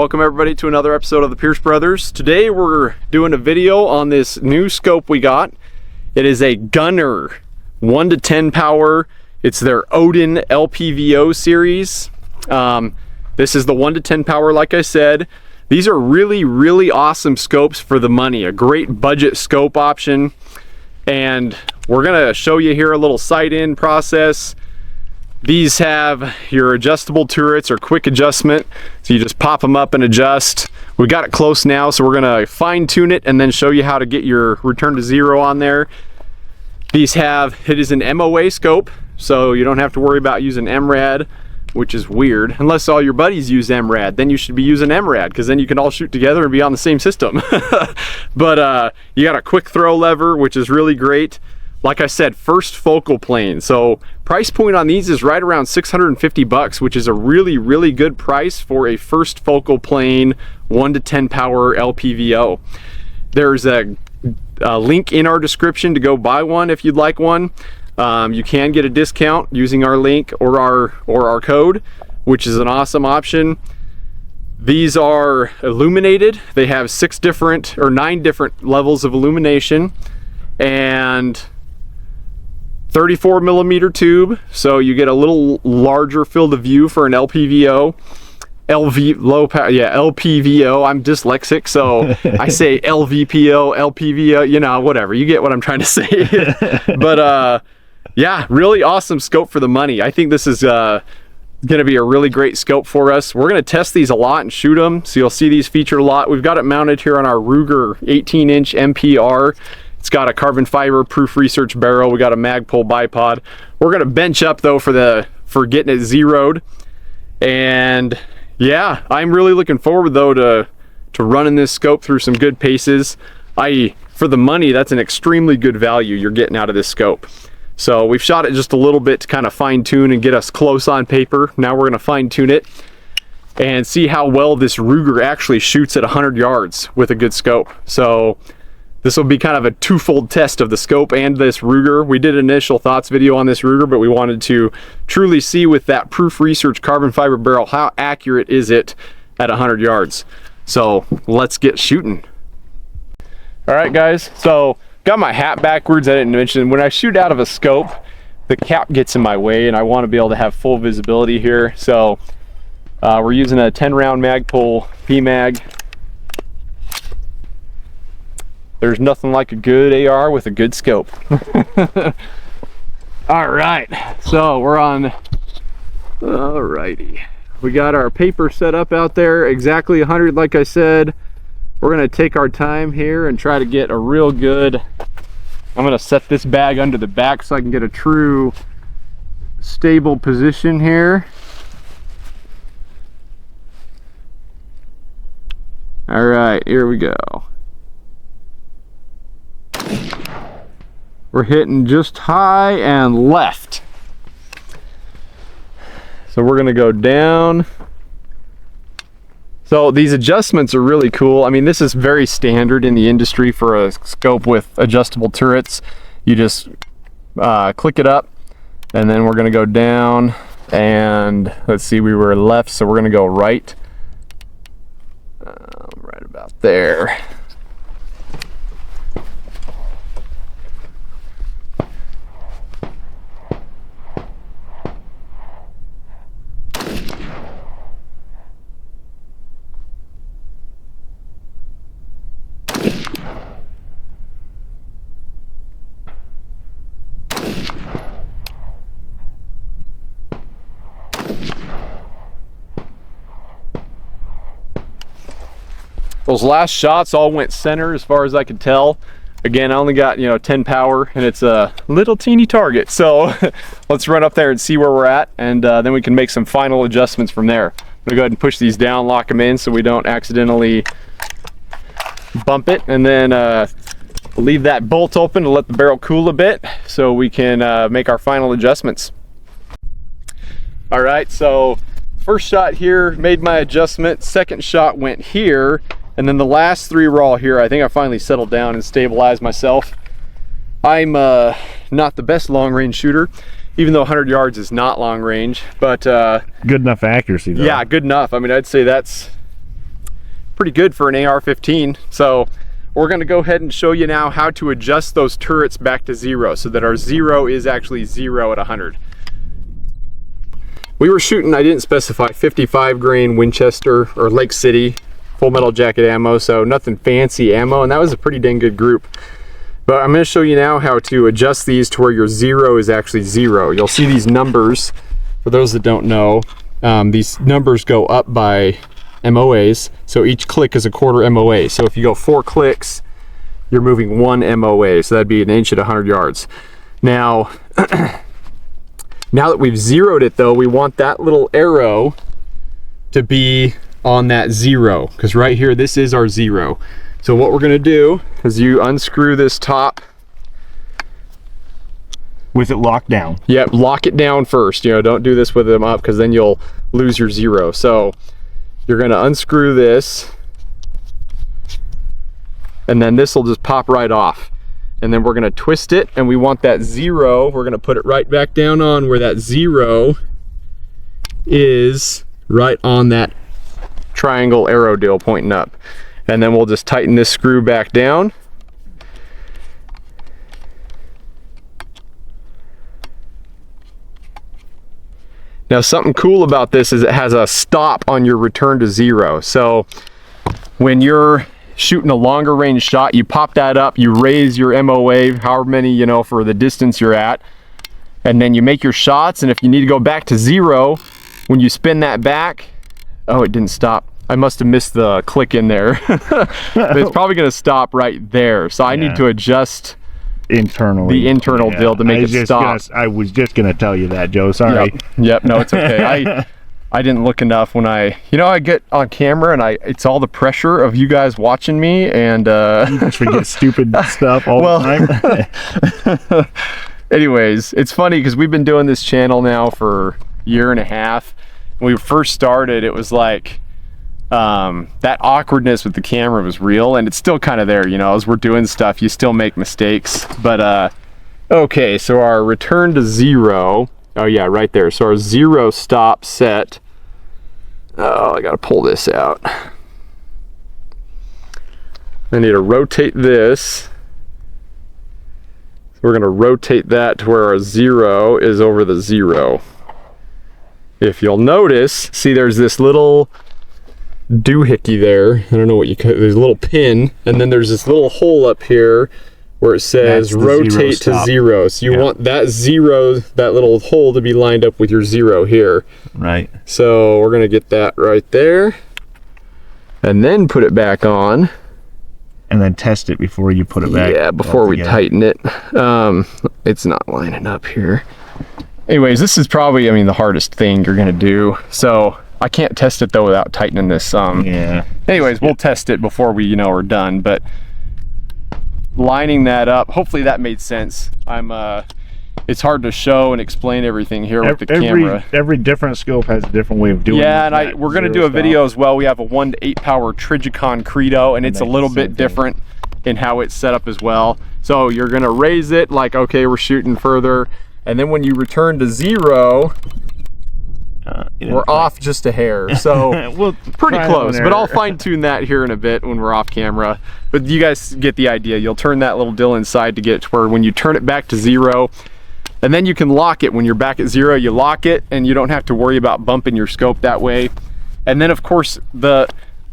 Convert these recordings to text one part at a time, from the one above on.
welcome everybody to another episode of the Pierce Brothers. Today we're doing a video on this new scope we got. It is a GUNNR 1 to 10 power. It's their Odin LPVO series. This is the 1 to 10 power, like I said. These are really awesome scopes for the money. A great budget scope option. And we're gonna show you here a little sight-in process. These have your adjustable turrets or quick adjustment. So you just pop them up and adjust. We got it close now, so we're gonna fine tune it and then show you how to get your return to zero on there. These have, it is an MOA scope, so you don't have to worry about using MRAD, which is weird. Unless all your buddies use MRAD, then you should be using MRAD, because then you can all shoot together and be on the same system. But you got a quick throw lever, which is really great. Like I said, first focal plane. So price point on these is right around 650 bucks, which is a really good price for a first focal plane 1 to 10 power LPVO. There's a link in our description to go buy one if you'd like one. You can get a discount using our link or our code, which is an awesome option. These are illuminated. They have 9 different levels of illumination and 34 millimeter tube, so you get a little larger field of view for an LPVO. LPVO. I'm dyslexic, so I say LVPO, LPVO, you know, whatever. You get what I'm trying to say. But yeah, really awesome scope for the money. I think this is gonna be a really great scope for us. We're gonna test these a lot and shoot them, so you'll see these featured a lot. We've got it mounted here on our Ruger 18-inch MPR. It's got a carbon fiber proof research barrel. We got a Magpul bipod. We're gonna bench up though for getting it zeroed. And yeah, I'm really looking forward though to running this scope through some good paces. For the money, that's an extremely good value you're getting out of this scope. So we've shot it just a little bit to kind of fine tune and get us close on paper. Now we're gonna fine tune it and see how well this Ruger actually shoots at 100 yards with a good scope. So this will be kind of a twofold test of the scope and this Ruger. We did an initial thoughts video on this Ruger, but we wanted to truly see with that proof research carbon fiber barrel, how accurate is it at 100 yards. So let's get shooting. All right guys, so got my hat backwards. I didn't mention, when I shoot out of a scope, the cap gets in my way and I want to be able to have full visibility here. So we're using a 10 round Magpul PMag. There's nothing like a good AR with a good scope. All right, so we're on, alrighty. We got our paper set up out there, exactly 100 like I said. We're gonna take our time here and try to get a real good, I'm gonna set this bag under the back so I can get a true stable position here. All right, here we go. We're hitting just high and left. So we're gonna go down. So these adjustments are really cool. I mean, this is very standard in the industry for a scope with adjustable turrets. You just click it up and then we're gonna go down and let's see, we were left, so we're gonna go right. Right about there. Those last shots all went center as far as I could tell. Again, I only got 10 power and it's a little teeny target. So let's run up there and see where we're at, and then we can make some final adjustments from there. I'm gonna go ahead and push these down, lock them in so we don't accidentally bump it, and then leave that bolt open to let the barrel cool a bit so we can make our final adjustments. All right, so first shot here, made my adjustment. Second shot went here. And then the last 3 were all here. I think I finally settled down and stabilized myself. I'm not the best long range shooter, even though 100 yards is not long range, but good enough accuracy though. Yeah, good enough. I mean, I'd say that's pretty good for an AR-15. So we're gonna go ahead and show you now how to adjust those turrets back to 0 so that our 0 is actually 0 at 100. We were shooting, I didn't specify, 55 grain Winchester or Lake City full metal jacket ammo, so nothing fancy ammo, and that was a pretty dang good group. But I'm gonna show you now how to adjust these to where your 0 is actually 0. You'll see these numbers, for those that don't know, these numbers go up by MOAs, so each click is a quarter MOA. So if you go 4 clicks, you're moving 1 MOA, so that'd be an inch at 100 yards. Now, now that we've zeroed it though, we want that little arrow to be on that 0, because right here, this is our 0. So what we're gonna do is you unscrew this top. With it locked down. Yep, lock it down first. You know, don't do this with them up, because then you'll lose your 0. So you're gonna unscrew this, and then this will just pop right off. And then we're gonna twist it, and we want that 0, we're gonna put it right back down on where that 0 is, right on that triangle arrow deal pointing up. And then we'll just tighten this screw back down. Now something cool about this is it has a stop on your return to 0. So when you're shooting a longer range shot, you pop that up, you raise your MOA, however many, you know, for the distance you're at, and then you make your shots, and if you need to go back to 0, when you spin that back, oh, it didn't stop. I must have missed the click in there. But it's probably gonna stop right there. So I need to adjust internally the internal deal to make it stop. I was just gonna tell you that, Joe, sorry. Yep, no, it's okay. I didn't look enough when I get on camera, and it's all the pressure of you guys watching me, and you just forget stupid stuff all the time. Anyways, it's funny because we've been doing this channel now for a year and a half. When we first started, it was like that awkwardness with the camera was real, and it's still kind of there, you know, as we're doing stuff, you still make mistakes. But okay, so our return to 0, oh yeah, right there. So our 0 stop set. Oh, I gotta pull this out. I need to rotate this. So we're gonna rotate that to where our 0 is over the 0. If you'll notice, see there's this little doohickey there. I don't know what you call it. There's a little pin, and then there's this little hole up here where it says rotate to 0. So you want that 0, that little hole, to be lined up with your 0 here. Right. So we're gonna get that right there, and then put it back on. And then test it before you put it back. Yeah, before we tighten it. It's not lining up here. Anyways, this is probably, I mean, the hardest thing you're gonna do. So I can't test it though without tightening this. Yeah. Anyways, we'll test it before we, you know, are done. But lining that up, hopefully that made sense. It's hard to show and explain everything here with the camera. Every different scope has a different way of doing it. Yeah, and we're gonna do a video as well. We have a 1 to 8 power Trigicon Credo, and it's a little bit different in how it's set up as well. So you're gonna raise it like, okay, we're shooting further. And then when you return to 0, we're off just a hair, so we'll pretty close. But I'll fine tune that here in a bit when we're off camera. But you guys get the idea. You'll turn that little dial inside to get it to where when you turn it back to 0, and then you can lock it. When you're back at 0, you lock it, and you don't have to worry about bumping your scope that way. And then of course, the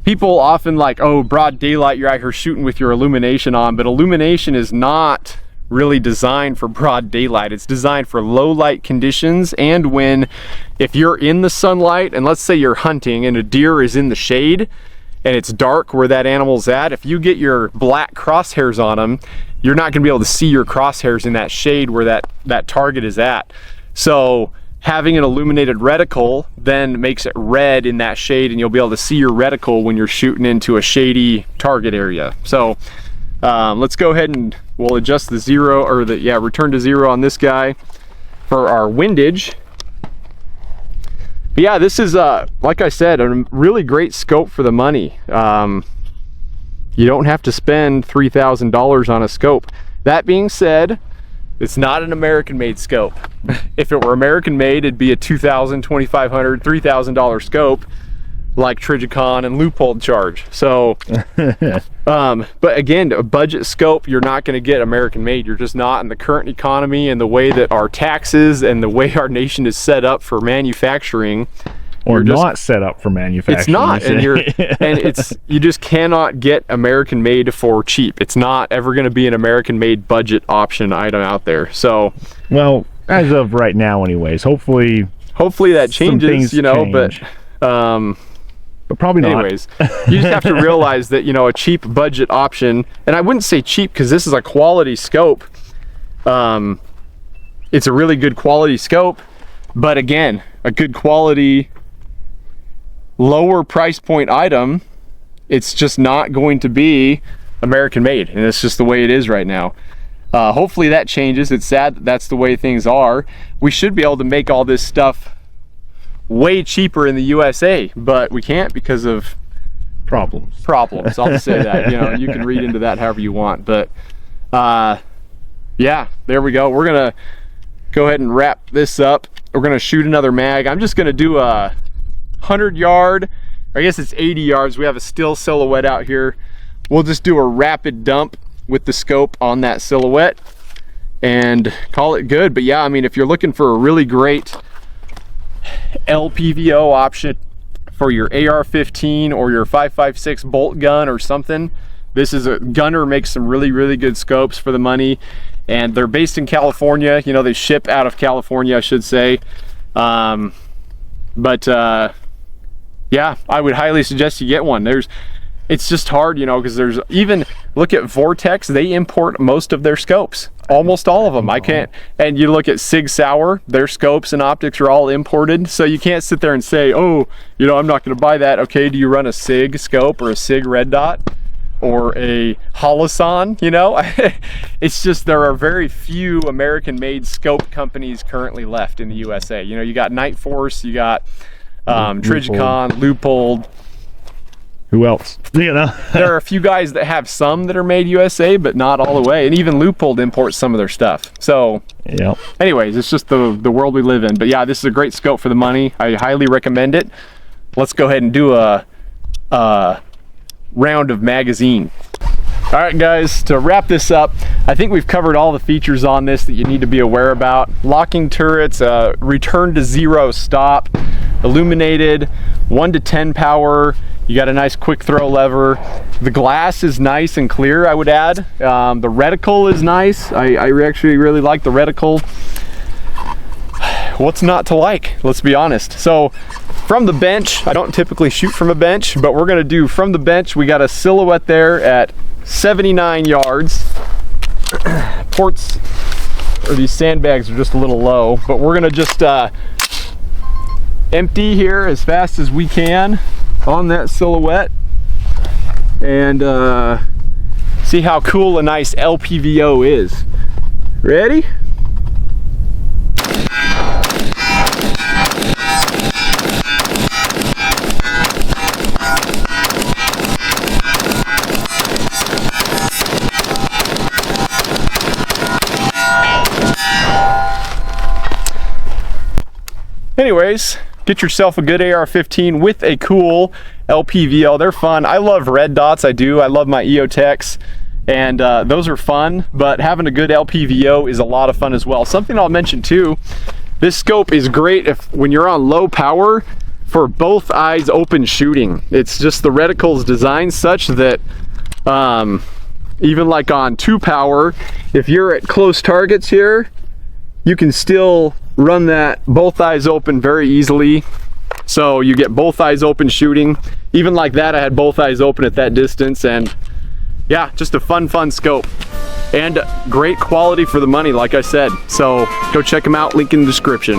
people often like, oh, broad daylight, you're out here shooting with your illumination on, but illumination is not really designed for broad daylight. It's designed for low light conditions, and if you're in the sunlight, and let's say you're hunting and a deer is in the shade and it's dark where that animal's at, if you get your black crosshairs on them, you're not going to be able to see your crosshairs in that shade where that target is at. So having an illuminated reticle then makes it red in that shade, and you'll be able to see your reticle when you're shooting into a shady target area. So let's go ahead and we'll adjust the 0, or return to 0 on this guy for our windage. But yeah, this is like I said, a really great scope for the money. You don't have to spend $3,000 on a scope. That being said, it's not an American-made scope. If it were American-made, it'd be a $2,000, $2,500, $3,000 scope like Trigicon and Leupold charge. So but again, a budget scope, you're not going to get American made. You're just not, in the current economy and the way that our taxes and the way our nation is set up for manufacturing, or not set up for manufacturing. It's not, and you just cannot get American made for cheap. It's not ever going to be an American made budget option item out there. So, well, as of right now anyways, hopefully that changes, you know, change. But probably not. Anyways, you just have to realize that, you know, a cheap budget option, and I wouldn't say cheap because this is a quality scope. It's a really good quality scope, but again, a good quality, lower price point item, it's just not going to be American made, and it's just the way it is right now. Hopefully that changes. It's sad that that's the way things are. We should be able to make all this stuff way cheaper in the USA, but we can't because of problems. I'll just say that. You know, you can read into that however you want, but yeah, there we go. We're gonna go ahead and wrap this up. We're gonna shoot another mag. I'm just gonna do a 100-yard, I guess it's 80 yards. We have a still silhouette out here. We'll just do a rapid dump with the scope on that silhouette and call it good. But yeah, I mean, if you're looking for a really great LPVO option for your AR-15 or your 5.56 bolt gun or something, this is GUNNR makes some really good scopes for the money, and they're based in California. You know, they ship out of California, I should say. Yeah, I would highly suggest you get one. It's just hard, you know, because there's even, look at Vortex, they import most of their scopes, almost all of them. I can't, and you look at Sig Sauer, their scopes and optics are all imported, so you can't sit there and say, oh, you know, I'm not going to buy that. Okay, do you run a Sig scope or a Sig red dot or a Holoson? You know, it's just, there are very few American made scope companies currently left in the USA. You know, you got Night Force, you got Trigicon, Leupold. Who else? You know, there are a few guys that have some that are made USA, but not all the way. And even Leupold imports some of their stuff. So, yeah. Anyways, it's just the world we live in. But yeah, this is a great scope for the money. I highly recommend it. Let's go ahead and do a round of magazine. All right, guys, to wrap this up, I think we've covered all the features on this that you need to be aware about. Locking turrets, return to zero stop, illuminated, 1 to 10 power. You got a nice quick throw lever. The glass is nice and clear, I would add. The reticle is nice. I actually really like the reticle. What's not to like? Let's be honest. So from the bench, I don't typically shoot from a bench, but we're gonna do from the bench. We got a silhouette there at 79 yards. Ports, or these sandbags are just a little low, but we're gonna just empty here as fast as we can on that silhouette and see how cool a nice LPVO is. Ready? Anyways, get yourself a good AR-15 with a cool LPVO. They're fun. I love red dots. I do. I love my EOTechs, and those are fun, but having a good LPVO is a lot of fun as well. Something I'll mention too, this scope is great when you're on low power for both eyes open shooting. It's just the reticle's designed such that even like on 2 power, if you're at close targets here, you can still run that both eyes open very easily. So you get both eyes open shooting. Even like that, I had both eyes open at that distance, and yeah, just a fun scope and great quality for the money, like I said. So go check them out, link in the description.